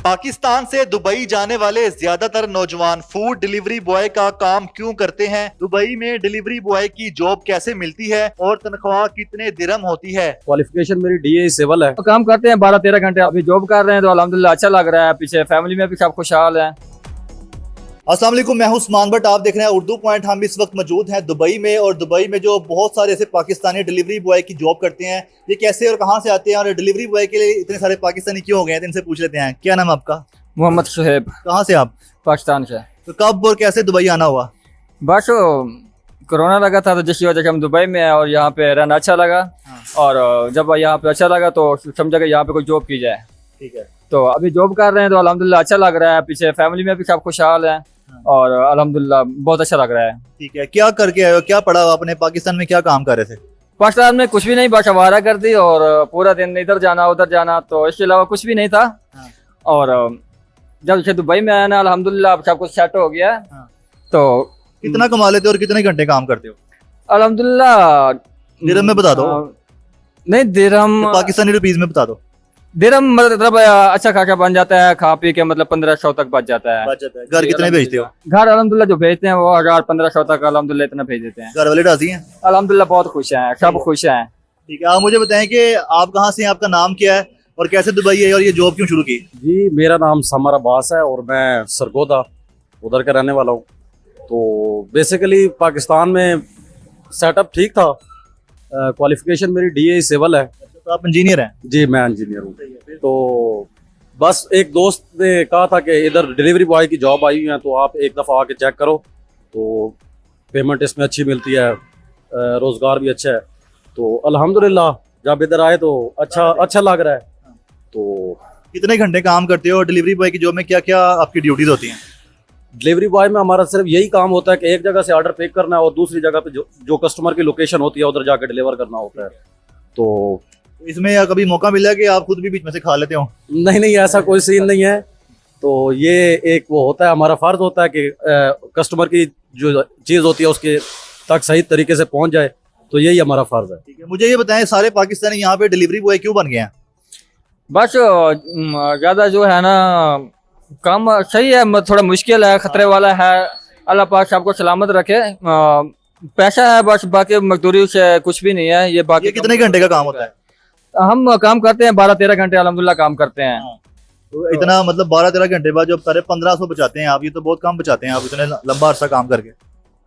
पाकिस्तान से दुबई जाने वाले ज्यादातर नौजवान फूड डिलीवरी बॉय का काम क्यों करते हैं, दुबई में डिलीवरी बॉय की जॉब कैसे मिलती है और तनख्वाह कितने दिरहम होती है। क्वालिफिकेशन मेरी DA सिविल है। तो काम करते हैं 12-13 घंटे, अभी जॉब कर रहे हैं तो अल्हम्दुलिल्लाह अच्छा लग रहा है। पीछे फैमिली में भी सब खुशहाल है। अस्सलाम वालेकुम, मैं हूं उस्मान भट्ट, आप देख रहे हैं उर्दू पॉइंट। हम इस वक्त मौजूद हैं दुबई में, और दुबई में जो बहुत सारे ऐसे पाकिस्तानी डिलीवरी बॉय की जॉब करते हैं, ये कैसे और कहां से आते हैं और डिलीवरी बॉय के लिए इतने सारे पाकिस्तानी क्यों हो गए हैं, इनसे पूछ लेते हैं। क्या नाम है आपका? मोहम्मद शुहेब, कहाँ से आप? पाकिस्तान से। तो कब और कैसे दुबई आना हुआ? बस कोरोना लगा था तो जिसकी वजह से हम दुबई में आए और यहाँ पे रहना अच्छा लगा। और जब यहाँ पे अच्छा लगा तो समझा कि यहाँ पे कोई जॉब की जाए। ठीक है। तो अभी जॉब कर रहे हैं तो अल्हम्दुलिल्लाह अच्छा लग रहा है। पीछे फैमिली में भी सब खुशहाल है और अल्हम्दुलिल्लाह बहुत अच्छा लग रहा है। ठीक है। क्या करके आए हो, क्या पढ़ा हो आपने? पाकिस्तान में क्या काम कर रहे थे? पाकिस्तान में कुछ भी नहीं, बस आवारा कर दी और पूरा दिन इधर जाना उधर जाना, तो इसके अलावा कुछ भी नहीं था। और जब से दुबई में आया ना, अल्हम्दुलिल्लाह अब सब कुछ सेट हो गया। तो कितना कमा लेते हो और कितने घंटे काम करते हो? अल्हम्दुलिल्लाह दिरहम में बता दो। नहीं, दिरहम पाकिस्तानी रुपीज में बता दो। दिरहम मतलब अच्छा खासा बन जाता है, खा पी के मतलब 1500 तक बच जाता है। घर कितने भेजते हो? घर अल्हम्दुलिल्लाह जो भेजते हैं वो 1000-1500 तक अल्हम्दुलिल्लाह इतना भेज देते हैं। घर वाले राजी हैं? अल्हम्दुलिल्लाह बहुत खुश हैं, सब खुश हैं। ठीक है। आप मुझे बताएं कि आप कहाँ से हैं, आपका नाम क्या है और कैसे दुबई है और ये जॉब क्यों शुरू की? जी, मेरा नाम समर अब्बास है और मैं सरगोदा उधर का रहने वाला हूँ। तो बेसिकली पाकिस्तान में सेटअप ठीक था। क्वालिफिकेशन मेरी DA सिविल है। तो आप इंजीनियर हैं? जी, मैं इंजीनियर हूँ। तो बस एक दोस्त ने कहा था कि इधर डिलीवरी बॉय की जॉब आई हुई है, तो आप एक दफ़ा आके चेक करो। तो पेमेंट इसमें अच्छी मिलती है, रोज़गार भी अच्छा है। तो अल्हम्दुलिल्लाह जब इधर आए तो अच्छा लग रहा है। तो कितने घंटे काम करते हो और डिलीवरी बॉय की जॉब में क्या क्या आपकी ड्यूटीज होती हैं? डिलीवरी बॉय में हमारा सिर्फ यही काम होता है कि एक जगह से ऑर्डर पिक करना है और दूसरी जगह पे जो कस्टमर की लोकेशन होती है उधर जाकर डिलीवर करना होता है। तो इसमें या कभी मौका मिला कि आप खुद भी बीच में से खा लेते हो? नहीं, ऐसा कोई सीन नहीं है। तो ये एक वो होता है, हमारा फर्ज होता है कि कस्टमर की जो चीज़ होती है उसके तक सही तरीके से पहुंच जाए। तो यही हमारा फर्ज है। ठीक है। मुझे ये बताएं, सारे पाकिस्तानी यहाँ पे डिलीवरी बॉय क्यों बन गए हैं? बस ज्यादा जो है ना काम सही है, थोड़ा मुश्किल है, खतरे वाला है। अल्लाह पाक सबको सलामत रखे। पैसा है बस, बाकी मजदूरी से कुछ भी नहीं है। ये बाकी कितने घंटे का काम होता है? हम काम करते हैं 12-13 घंटे अल्हम्दुलिल्लाह काम करते हैं। तो इतना मतलब 12-13 घंटे बाद जब सारे 1500 बचाते हैं आप, ये तो बहुत कम बचाते हैं आप इतने लंबा अरसा काम करके।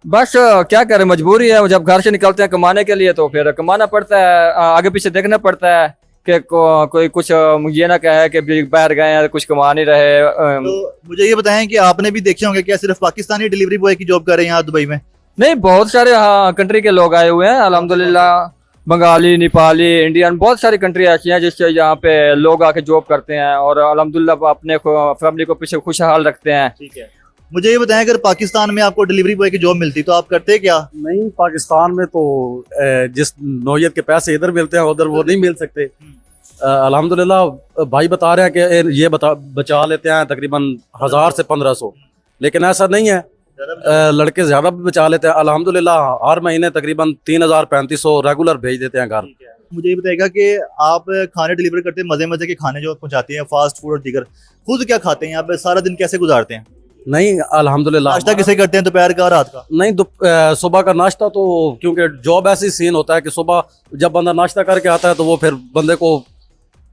बस क्या करें, मजबूरी है। जब घर से निकलते हैं कमाने के लिए तो फिर कमाना पड़ता है, आगे पीछे देखना पड़ता है कि कोई कुछ ये ना कहे कि बाहर गए हैं कुछ कमा नहीं रहे। तो मुझे ये बताएं कि आपने भी देखे होंगे, क्या सिर्फ पाकिस्तानी डिलीवरी बॉय की जॉब कर रहे हैं यहाँ दुबई में? नहीं, बहुत सारे कंट्री के लोग आए हुए हैं अल्हम्दुलिल्लाह। बंगाली, नेपाली, इंडियन, बहुत सारी कंट्री ऐसी हैं जिससे यहाँ पे लोग आके जॉब करते हैं और अल्हम्दुलिल्लाह अपने फैमिली को पीछे खुशहाल रखते हैं। ठीक है। मुझे ये बताएं, अगर पाकिस्तान में आपको डिलीवरी बॉय की जॉब मिलती तो आप करते क्या? नहीं, पाकिस्तान में तो जिस नौयत के पैसे इधर मिलते हैं उधर वो नहीं मिल सकते। अल्हम्दुलिल्लाह भाई बता रहे हैं कि ये बचा लेते हैं तकरीबन 1000 से 1500, लेकिन ऐसा नहीं है। लड़के ज्यादा भी बचा लेते हैं। अल्हम्दुलिल्लाह हर महीने तकरीबन 3000-3500 रेगुलर भेज देते हैं घर। मुझे ये बताएगा कि आप खाने डिलीवर करते हैं, मजे के खाने जो पहुंचाते हैं, फास्ट फूड और दीगर, खुद क्या खाते हैं यहाँ पे, सारा दिन कैसे गुजारते हैं? नहीं, अल्हम्दुलिल्लाह। नाश्ता किसे करते हैं, दोपहर का, रात का? नहीं, सुबह का नाश्ता तो क्योंकि जॉब ऐसी सीन होता है कि सुबह जब बंदा नाश्ता करके आता है तो वो फिर बंदे को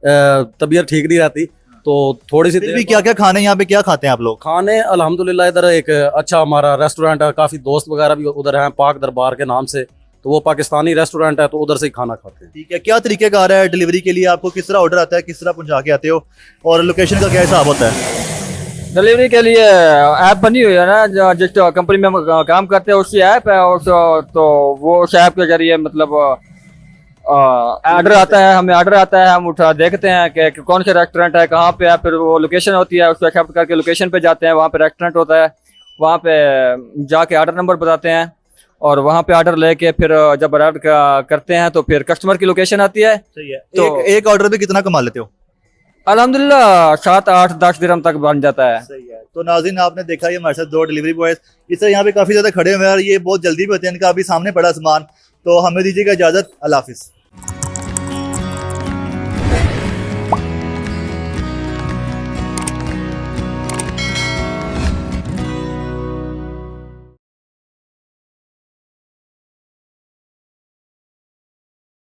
तबीयत ठीक नहीं रहती, तो थोड़ी सी भी क्या क्या खाने यहाँ पे क्या खाते हैं आप लोग? खाने अल्हम्दुलिल्लाह इधर एक अच्छा हमारा रेस्टोरेंट है, काफ़ी दोस्त वगैरह भी उधर हैं, पाक दरबार के नाम से। तो वो पाकिस्तानी रेस्टोरेंट है, तो उधर से ही खाना खाते हैं। ठीक है। क्या तरीके का आ रहा है डिलीवरी के लिए? आपको किस तरह ऑर्डर आता है, किस तरह पहुँचा के आते हो और लोकेशन का क्या हिसाब होता है? डिलीवरी के लिए ऐप बनी हुई है ना, जिस कंपनी में हम काम करते हैं उसकी ऐप है। और तो वो उस ऐप के जरिए मतलब ऑर्डर आता है, हमें ऑर्डर आता है, हम उठा देखते हैं कि कौन सा रेस्टोरेंट है, कहाँ पे है, फिर वो लोकेशन होती है, उसको एक्सेप्ट करके लोकेशन पे जाते हैं। वहाँ पे रेस्टोरेंट होता है, वहाँ पे जाके ऑर्डर नंबर बताते हैं और वहाँ पे ऑर्डर लेके फिर जब ऑर्डर करते हैं तो फिर कस्टमर की लोकेशन आती है। सही है। तो एक ऑर्डर पे कितना कमा लेते हो? अल्हम्दुलिल्लाह 7-8-10 दिरहम तक बन जाता है। सही है। तो नाज़रीन, आपने देखा ये हमारे साथ 2 डिलीवरी बॉयज इस तरह यहाँ पे काफी ज्यादा खड़े हुए हैं और ये बहुत जल्दी भी होते हैं, इनका अभी सामने पड़ा सामान। तो हमें दीजिएगा इजाजत। अल्लाह हाफिज।